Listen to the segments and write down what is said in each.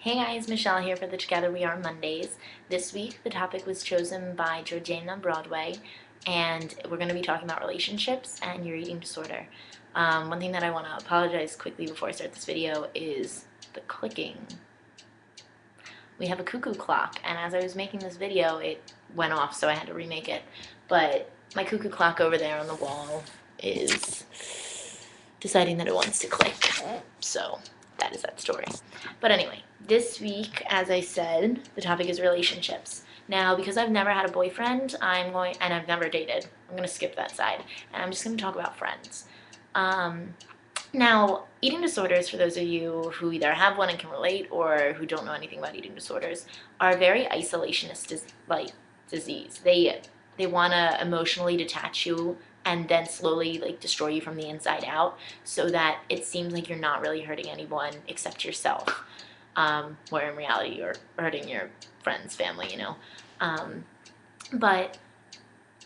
Hey guys, Michelle here for the Together We Are Mondays. This week the topic was chosen by Georgiana Broadway, and we're going to be talking about relationships and your eating disorder. One thing that I want to apologize quickly before I start this video is the clicking. We have a cuckoo clock, and as I was making this video it went off, so I had to remake it. But my cuckoo clock over there on the wall is deciding that it wants to click. So that is that story. But anyway, this week, as I said, the topic is relationships. Now, because I've never had a boyfriend, and I've never dated, I'm going to skip that side, and I'm just going to talk about friends. Now, eating disorders, for those of you who either have one and can relate or who don't know anything about eating disorders, are a very isolationist disease. They want to emotionally detach you and then slowly destroy you from the inside out, so that it seems like you're not really hurting anyone except yourself, where in reality you're hurting your friends, family. But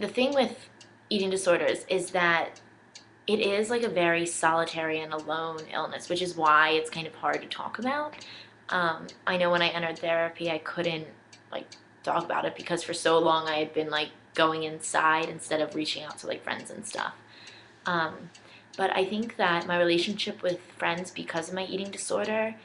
the thing with eating disorders is that it is like a very solitary and alone illness, which is why it's kind of hard to talk about. I know when I entered therapy, I couldn't talk about it because for so long I had been going inside instead of reaching out to friends and stuff. But I think that my relationship with friends, because of my eating disorder,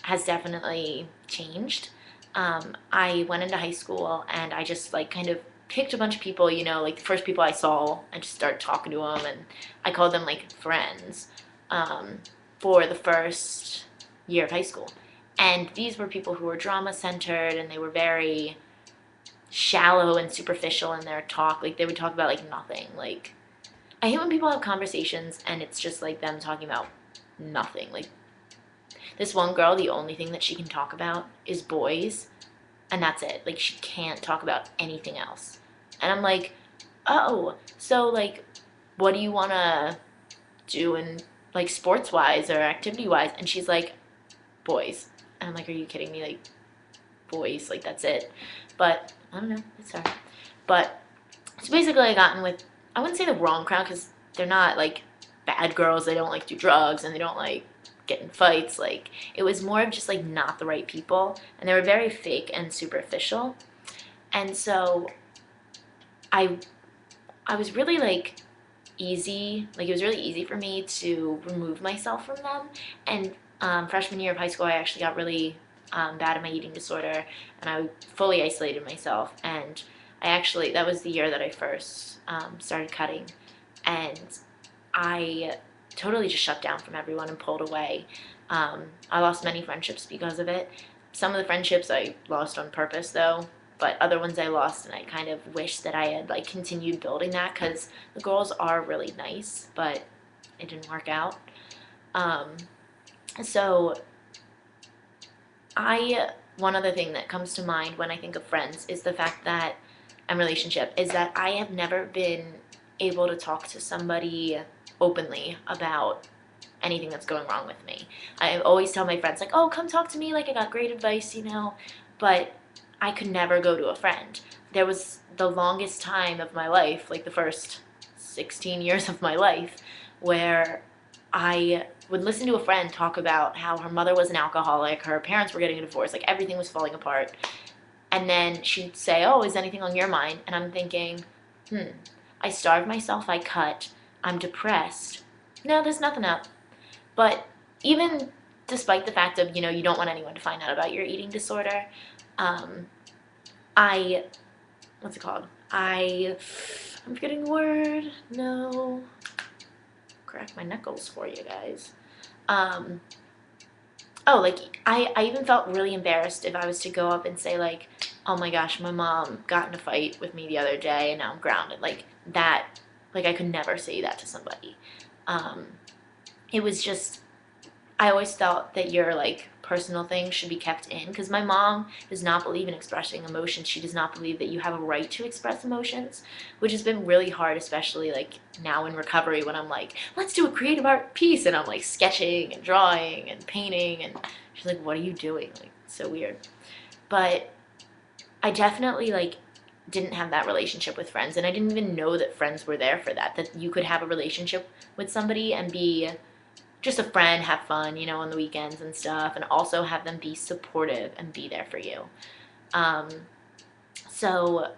has definitely changed. I went into high school and I just kind of picked a bunch of people, the first people I saw, I just started talking to them, and I called them friends, for the first year of high school. And these were people who were drama centered, and they were very shallow and superficial in their talk. They would talk about nothing. I hate when people have conversations and it's just them talking about nothing. This one girl, the only thing that she can talk about is boys, and that's it. She can't talk about anything else. And I'm like, oh, so what do you want to do in sports wise or activity wise? And she's like, boys. And I'm like, are you kidding me? Boys, that's it. But I don't know, it's her. But so basically I got in with, I wouldn't say the wrong crowd, because they're not bad girls. They don't do drugs, and they don't get in fights. It was more of just not the right people, and they were very fake and superficial. And so I was really easy, it was really easy for me to remove myself from them. And freshman year of high school, I actually got really bad at my eating disorder, and I fully isolated myself. And that was the year that I first started cutting, and I totally just shut down from everyone and pulled away. I lost many friendships because of it. Some of the friendships I lost on purpose, though, but other ones I lost, and I kind of wish that I had continued building that, because the girls are really nice, but it didn't work out. So one other thing that comes to mind when I think of friends is the fact that, and relationship, is that I have never been able to talk to somebody openly about anything that's going wrong with me. I always tell my friends, oh, come talk to me, I got great advice, but I could never go to a friend. There was the longest time of my life, the first 16 years of my life, where I would listen to a friend talk about how her mother was an alcoholic, her parents were getting a divorce, everything was falling apart. And then she'd say, oh, is anything on your mind? And I'm thinking, I starved myself, I cut, I'm depressed. No, there's nothing up. But even despite the fact of, you don't want anyone to find out about your eating disorder, what's it called? I'm forgetting the word. No. Crack my knuckles for you guys. I even felt really embarrassed if I was to go up and say oh my gosh, my mom got in a fight with me the other day and now I'm grounded. That, I could never say that to somebody. It was just, I always felt that your personal things should be kept in, because my mom does not believe in expressing emotions. She does not believe that you have a right to express emotions, which has been really hard, especially now in recovery, when I'm let's do a creative art piece, and I'm sketching and drawing and painting, and she's like, what are you doing? It's so weird. But I definitely didn't have that relationship with friends, and I didn't even know that friends were there for that you could have a relationship with somebody and be just a friend, have fun, on the weekends and stuff, and also have them be supportive and be there for you. Um, so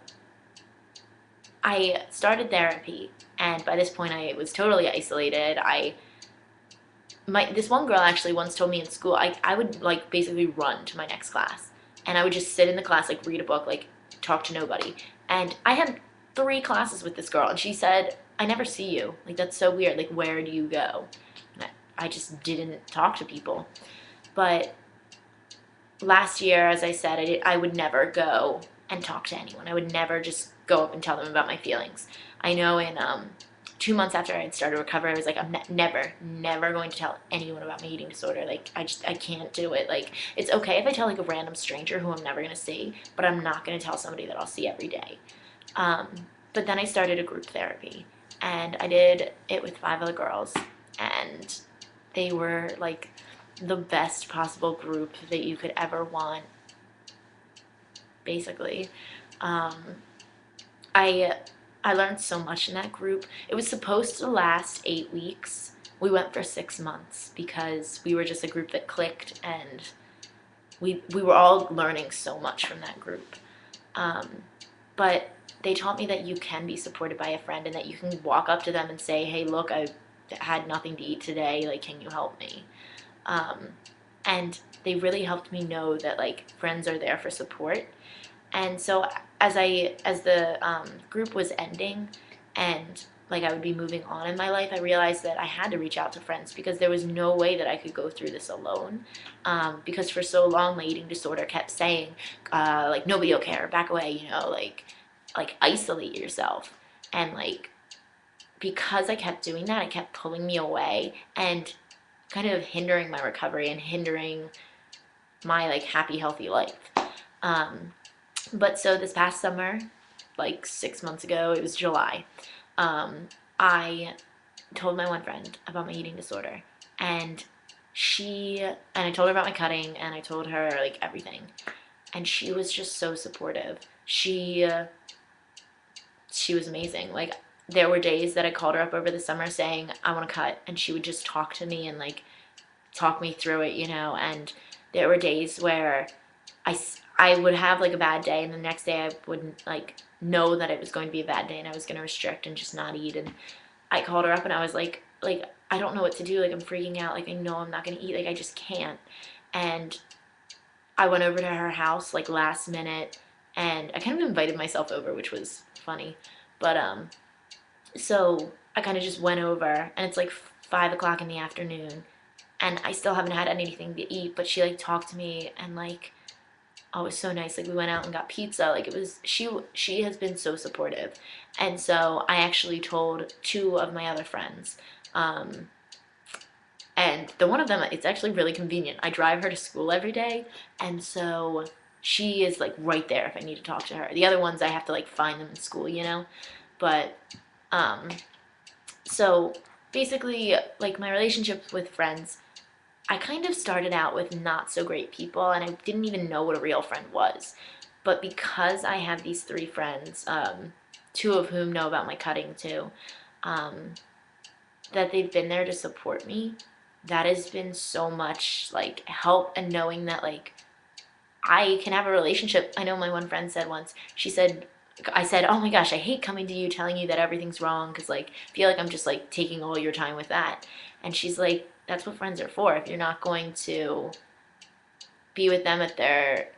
I started therapy, and by this point, I was totally isolated. This one girl actually once told me in school, I would like basically run to my next class, and I would just sit in the class, like read a book, like talk to nobody. And I had 3 classes with this girl, and she said, "I never see you. Like that's so weird. Like where do you go?" And I just didn't talk to people. But last year, as I said, I would never go and talk to anyone. I would never just go up and tell them about my feelings. I know in 2 months after I had started recovery, I was like, I'm never going to tell anyone about my eating disorder. Like, I can't do it. Like, it's okay if I tell like a random stranger who I'm never going to see, but I'm not going to tell somebody that I'll see every day. Um, but then I started a group therapy, and I did it with 5 other girls, and they were like the best possible group that you could ever want, basically. Um, I I learned so much in that group. It was supposed to last 8 weeks. We went for 6 months because we were just a group that clicked, and we were all learning so much from that group. Um, but they taught me that you can be supported by a friend, and that you can walk up to them and say, "Hey, look, I had nothing to eat today. Like, can you help me?" Um, and they really helped me know that like friends are there for support. And so as the group was ending, and like I would be moving on in my life, I realized that I had to reach out to friends, because there was no way that I could go through this alone. Because for so long, my eating disorder kept saying, like nobody will care, back away, like isolate yourself. And like because I kept doing that, it kept pulling me away and kind of hindering my recovery and hindering my like happy, healthy life. Um, but so this past summer, like 6 months ago, it was July. Um, I told my one friend about my eating disorder, and I told her about my cutting, and I told her like everything, and she was just so supportive. She was amazing. Like there were days that I called her up over the summer saying I want to cut, and she would just talk to me and like talk me through it, and there were days where I would have like a bad day, and the next day I wouldn't like know that it was going to be a bad day, and I was going to restrict and just not eat. And I called her up, and I was like I don't know what to do. Like I'm freaking out. Like I know I'm not going to eat. Like I just can't. And I went over to her house like last minute, and I kind of invited myself over, which was funny. But so I kind of just went over, and it's like 5 o'clock in the afternoon, and I still haven't had anything to eat. But she like talked to me, and like, oh, it was so nice. Like we went out and got pizza. Like it was she has been so supportive. And so I actually told 2 of my other friends. Um, and the one of them, it's actually really convenient. I drive her to school every day, and so she is like right there if I need to talk to her. The other ones I have to like find them in school. But um, so basically, like my relationship with friends, I kind of started out with not so great people, and I didn't even know what a real friend was. But because I have these 3 friends, 2 of whom know about my cutting too, um, that they've been there to support me, that has been so much like help. And knowing that like I can have a relationship. I know my one friend said once, I said, "Oh my gosh, I hate coming to you telling you that everything's wrong, because like I feel like I'm just like taking all your time with that." And she's like, "That's what friends are for. If you're not going to be with them at their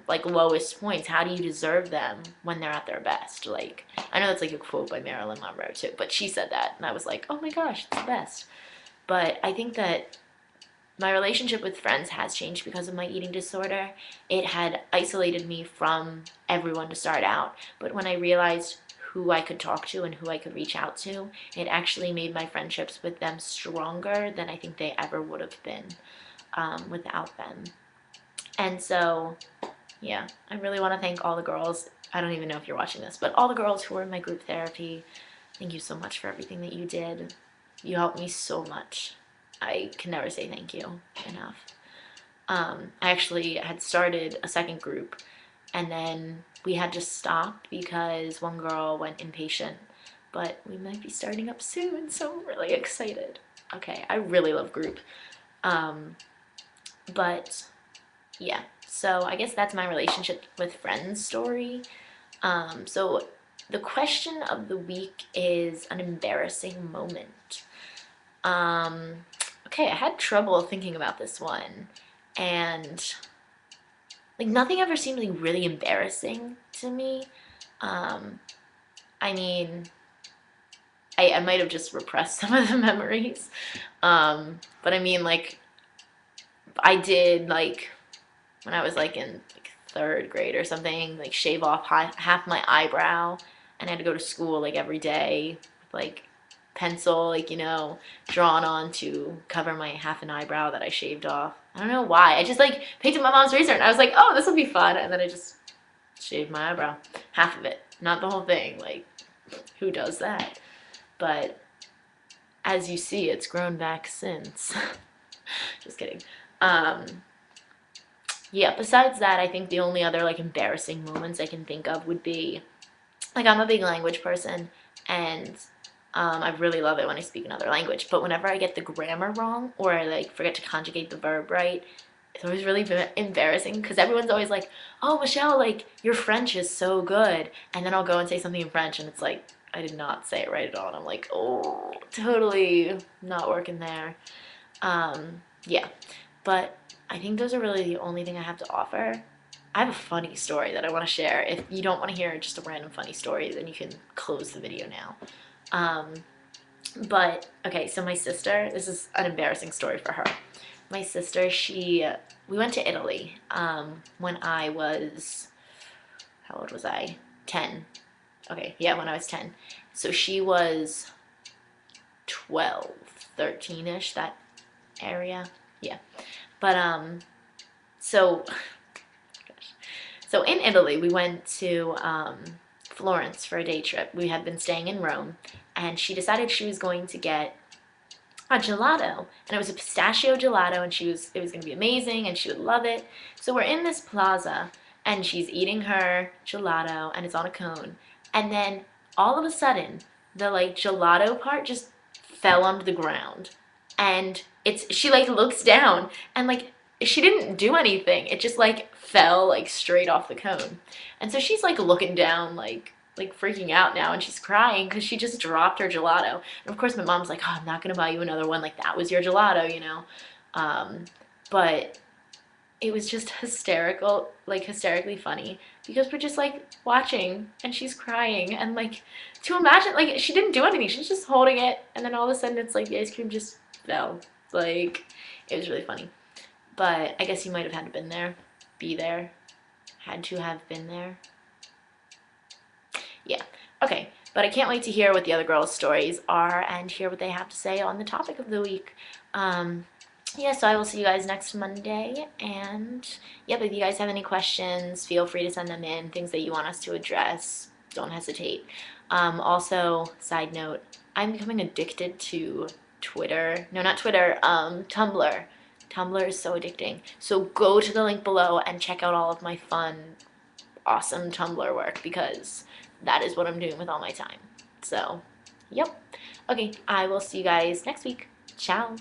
like lowest points, how do you deserve them when they're at their best?" Like I know that's like a quote by Marilyn Monroe too, but she said that, and I was like, "Oh my gosh, it's the best." But I think that my relationship with friends has changed because of my eating disorder. It had isolated me from everyone to start out, but when I realized who I could talk to and who I could reach out to, it actually made my friendships with them stronger than I think they ever would have been without them. And so, yeah, I really want to thank all the girls. I don't even know if you're watching this, but all the girls who were in my group therapy, thank you so much for everything that you did. You helped me so much. I can never say thank you enough. I actually had started a second group, and then we had to stop because one girl went inpatient. But we might be starting up soon, so I'm really excited. Okay, I really love group. Um, but yeah, so I guess that's my relationship with friends story. So the question of the week is an embarrassing moment. Um, okay, I had trouble thinking about this one, and like nothing ever seemed like really embarrassing to me. Um, I mean, I might have just repressed some of the memories. But I mean, like, I did, like, when I was, like, in like, third grade or something, like, shave off half my eyebrow, and I had to go to school, like, every day with, like, pencil, like, drawn on to cover my half an eyebrow that I shaved off. I don't know why. I just, like, picked up my mom's razor, and I was like, oh, this will be fun, and then I just shaved my eyebrow. Half of it. Not the whole thing. Like, who does that? But as you see, it's grown back since. Just kidding. Um, yeah, besides that, I think the only other like embarrassing moments I can think of would be like I'm a big language person and I really love it when I speak another language. But whenever I get the grammar wrong or I like forget to conjugate the verb right, it's always really embarrassing because everyone's always like, "Oh, Michelle, like your French is so good," and then I'll go and say something in French and it's like I did not say it right at all. And I'm like, "Oh, totally not working there." Yeah, but I think those are really the only thing I have to offer. I have a funny story that I want to share. If you don't want to hear just a random funny story, then you can close the video now. Um, but okay, so my sister, this is an embarrassing story for her. My sister, we went to Italy when I was, how old was I? 10. Okay, yeah, when I was 10. So she was 12, 13-ish, that area. Yeah. But so so in Italy we went to Florence for a day trip. We had been staying in Rome, and she decided she was going to get a gelato, and it was a pistachio gelato, and it was going to be amazing, and she would love it. So we're in this plaza, and she's eating her gelato, and it's on a cone, and then all of a sudden, the like gelato part just fell onto the ground, and she like looks down, and like she didn't do anything. It just like fell like straight off the cone, and so she's like looking down like freaking out now, and she's crying because she just dropped her gelato. And of course my mom's like, oh, I'm not gonna buy you another one, like that was your gelato. um, but it was just hysterical, like hysterically funny because we're just like watching and she's crying, and like to imagine like she didn't do anything, she's just holding it, and then all of a sudden it's like the ice cream just fell. Like it was really funny. But I guess you might have had to be there, had to have been there. Yeah. Okay. But I can't wait to hear what the other girls' stories are and hear what they have to say on the topic of the week. Yeah, so I will see you guys next Monday. And yeah, but if you guys have any questions, feel free to send them in. Things that you want us to address, don't hesitate. Also, side note, I'm becoming addicted to Twitter. No, not Twitter, Tumblr. Tumblr is so addicting. So go to the link below and check out all of my fun, awesome Tumblr work because that is what I'm doing with all my time. So, yep. Okay, I will see you guys next week. Ciao.